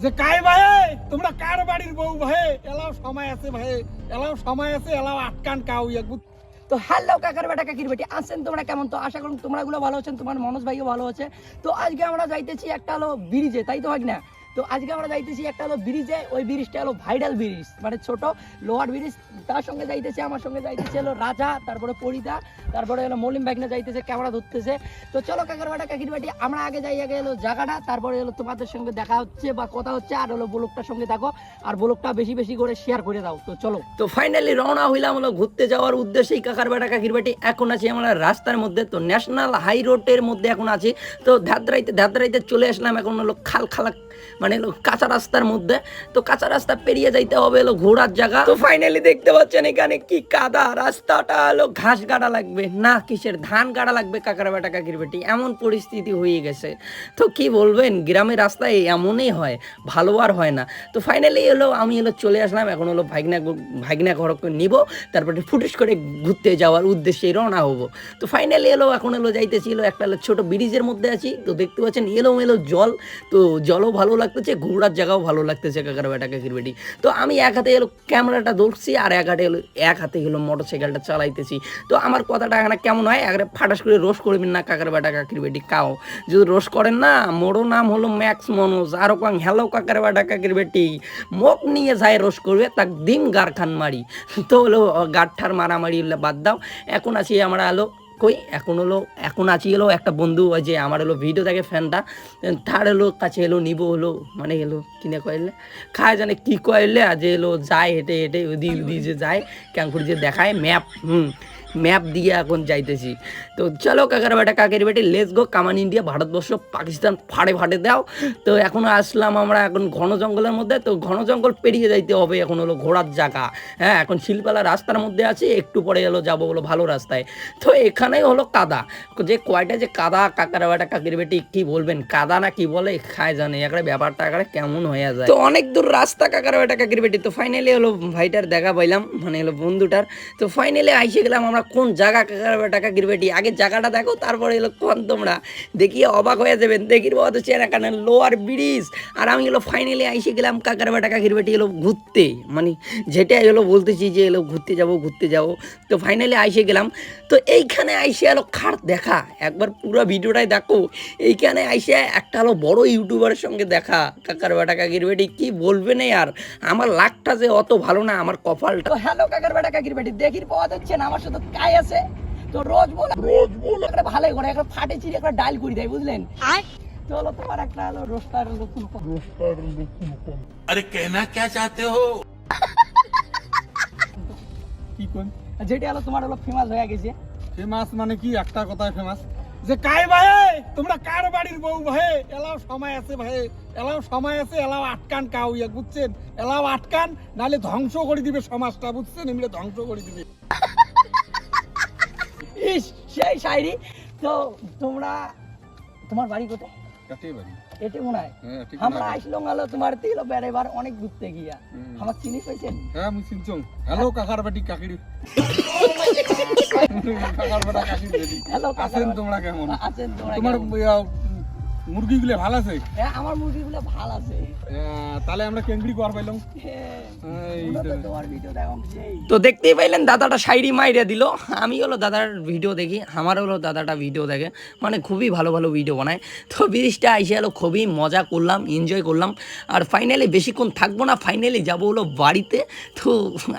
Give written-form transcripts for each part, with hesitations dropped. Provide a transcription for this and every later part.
যে কাই ভাই তোমরা কার বাড়ির বউ ভাই এলাও সময় আছে ভাই এলাও সময় আছে এলাও আটকান কাউ এক তো হ্যালো কাকার বেটা কাকির বেটি আছেন তোমরা কেমন? তো আশা করুন তোমরা গুলো ভালো আছেন, তোমার মনোজ ভাইও ভালো আছে। তো আজকে আমরা যাইতেছি একটা হলো ব্রিজে, তাই তো হয় না? তো আজকে আমরা যাইতেছি একটা হলো ব্রিজে, ওই ব্রিজটা হলো ভাইডাল ব্রিজ, মানে ছোট লোহার ব্রিজ। তার সঙ্গে যাইতেছে, আমার সঙ্গে যাইতেছে হলো রাজা, তারপরে পরিদা, তারপরে হলো মলিম ভাগনা যাইতেছে, ক্যামেরা ধরতেছে। তো চলো কাকার বেটা কাকির বেটি আমরা আগে যাই, আগে হলো জায়গাটা, তারপরে হলো তোমাদের সঙ্গে দেখা হচ্ছে বা কথা হচ্ছে। আর হলো ব্লগটার সঙ্গে থাকো, আর ব্লগটা বেশি বেশি করে শেয়ার করে দাও। তো চলো, তো ফাইনালি রওনা হইলাম হলো ঘুরতে যাওয়ার উদ্দেশ্যেই কাকার বেটা কাকির বেটি। এখন আছি আমরা রাস্তার মধ্যে, তো ন্যাশনাল হাই রোডের মধ্যে এখন আছি। তো ধাদ্রাইতে চলে আসলাম, এখন হলো খালা মানে হলো কাঁচা রাস্তার মধ্যে। তো কাঁচা রাস্তা পেরিয়ে যাইতে হবে হলো ঘোরার জায়গা। তো ফাইনালি দেখতে পাচ্ছেন এখানে কি কাদা, রাস্তাটা হলো ঘাস গাড়া লাগবে না কিসের ধান গাড়া লাগবে কাকার বেটা কাকির বেটি, এমন পরিস্থিতি হয়ে গেছে। তো কি বলবেন, গ্রামের রাস্তায় এমনই হয়, ভালো আর হয় না। তো ফাইনালি হলো আমি হলো চলে আসলাম, এখন হলো ভাগনা ঘরকে নিব, তারপরে ফুটিস করে ঘুরতে যাওয়ার উদ্দেশ্যে রওনা হবো। তো ফাইনালি এলো এখন হলো যাইতেছিল একটা ছোট ব্রিজের মধ্যে আছি। তো দেখতে পাচ্ছেন এলো জল, তো জলও ভালো লাগতেছে, ঘোরার জায়গাও ভালো লাগতেছে কাকার বেটা কাকির বেটি। তো আমি এক হাতে এলো ক্যামেরাটা ধরছি, আর এক হাতে হলো মোটরসাইকেলটা চালাইতেছি। তো আমার কথাটা এখানে কেমন হয়, একবারে ফাটাস করে রোশ করবেন না কাকার বেটা কাকির বেটি কাও, যদি রোশ করেন না, মোড়ো নাম হলো ম্যাক্স মনোজ, আরো কাং হ্যালো কাকার বেটা কাকির বেটি, মুখ নিয়ে যায় রোশ করবে তাক দিম গারখান মারি। তো হলো গাঠঠার মারামারি বাদ দাও। এখন আছি আমরা হলো কই, এখন আছি হলো একটা বন্ধু, ওই যে আমার হলো ভিডিও দেখে ফ্যানটা, তার হলো কাছে এলো নিবো হলো, মানে এলো কিনে কয়েলে খায় জানে কি কয়েলে, আজ এলো যায় হেঁটে হেঁটে ওদি যে যায় ক্যাঙ্কুর যে দেখায় ম্যাপ দিয়ে এখন যাইতেছি। তো চলো কাকার বেটা কাকের বেটি, লেটস গো কামান ইন্ডিয়া, ভারতবর্ষ পাকিস্তান ফাড়ে দাও। তো এখন আসলাম আমরা এখন ঘন জঙ্গলের মধ্যে। তো ঘন জঙ্গল পেরিয়ে যাইতে হবে, এখন হলো ঘোরার জায়গা। হ্যাঁ, এখন শিলপালা রাস্তার মধ্যে আছি, একটু পরে এলো যাবো হলো ভালো রাস্তায়। তো এখানেই হলো কাদা, যে কয়টা যে কাদা কাকার বেটা কাকির বেটি কি বলবেন, কাদা না কি বলে খায় জানে, একটা ব্যাপারটা একটা কেমন হয়ে যায়। তো অনেক দূর রাস্তা কাকার বেটা কাকির বেটি। তো ফাইনালি হলো ভাইটার দেখা পাইলাম, মানে হলো বন্ধুটার। তো ফাইনালি আইসে গেলাম আমরা কোন জায়গা কাকার বেটা কাকির বেটি, আগে জায়গাটা দেখো তারপরে এলো কোন, তোমরা দেখিয়ে অবাক হয়ে যাবেন। দেখির বাবা তো চেনা কানে লোয়ার ব্রিজ, আর আমি হলো ফাইনালি আইসে গেলাম কাকার বেটা কাকির বেটি এলো ঘুরতে, মানে যেটা এলো বলতেছি যে এলো ঘুরতে যাবো। তো ফাইনালি আইসে গেলাম। তো এইখানে আইসে এলো খাট দেখা, একবার পুরো ভিডিওটাই দেখো। এইখানে আইসে একটা হলো বড় ইউটিউবারের সঙ্গে দেখা কাকার বেটা কাকির বেটি, কি বলবে না আর, আমার লাকটা যে অত ভালো না, আমার কপালটা। হ্যালো কাকার বেটা কাকির বেটি, দেখির পাওয়া যাচ্ছে না, আমার সাথে কাই আছে। তো রোজ বল একটা ভালো করে একটা ফাটে চিড়ে একটা ডাল করে দেয়, বুঝলেন? চলো তোমার একটা হলো রোস্টার নতুন। अरे कहना क्या चाहते हो? কি কোন যেটা হলো তোমার হলো ফেমাস হয়ে গেছে। ফেমাস মানে কি, একটা কথায় ফেমাস, যে কাই ভাই তোমরা কার বাড়ির বউ ভাই এলাও সময় আছে ভাই এলাও সময় আছে এলাও আটকান কাউ এক বুঝছেন, এলাও আটকান নাহলে ধ্বংস করে দিবে সমাজটা, বুঝছেন, এমনি ধ্বংস করে দিবে। ইস সেই শায়রি। তো তোমার বাড়ি কোথায়? কাটে বাড়ি এটে মনে হয় হ্যাঁ ঠিক আমরা আইসলাম হলো তোমার তিলো বেড়াইবার অনেক ঘুরতে গিয়া, আমার চিনি পাইছেন? হ্যাঁ আমি চিনছং। হ্যালো কাকার বাড়ি কাকির কাকার বাড়ি কাকির বাড়ি। হ্যালো আছেন তোমরা কেমন? আছেন তোমরা তোমার কেমন? মুরগিগুলো ভালো আছে? হ্যাঁ আমার মুরগিগুলো ভালো আছে। তাহলে আমরা কেন্দ্রি কর পাইলাম। তো দেখতেই পাইলেন দাদাটা শায়রি মাইরা দিল। আমি হলো দাদার ভিডিও দেখি, আমার হলো দাদাটা ভিডিও দেখে, মানে খুবই ভালো ভিডিও বানায়। তো ব্রিজটা আইসে হলো খুবই মজা করলাম, এনজয় করলাম। আর ফাইনালি বেশিক্ষণ থাকবো না, ফাইনালি যাবো হলো বাড়িতে। তো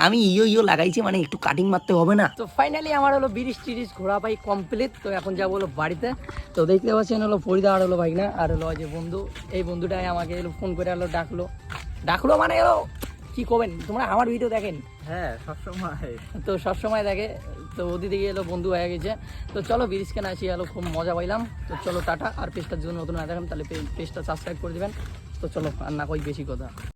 আমি ইয়ো লাগাইছি, মানে একটু কাটিং মারতে হবে না। তো ফাইনালি আমার হলো ব্রিজ টিরিজ ঘোরা পাই কমপ্লিট। তো এখন যাবো হলো বাড়িতে। তো দেখতে পাচ্ছেন হলো ফরিদা আর হলো ভাইনা আর হলো যে বন্ধু, এই বন্ধুটাই আমাকে এলো ফোন করে হলো ডাকলো মানে হলো কি করবেন, তোমরা আমার ভিডিও দেখেন? হ্যাঁ সবসময়। তো সবসময় দেখে। তো ওদিকে এলো বন্ধু হয়ে গেছে। তো চলো ব্রিজ কেন আসি এলো, খুব মজা পাইলাম। তো চলো টাটা। আর পেজটার জন্য নতুন না দেখেন তাহলে পেজটা সাবস্ক্রাইব করে দিবেন। তো চলো আর না কই বেশি কথা।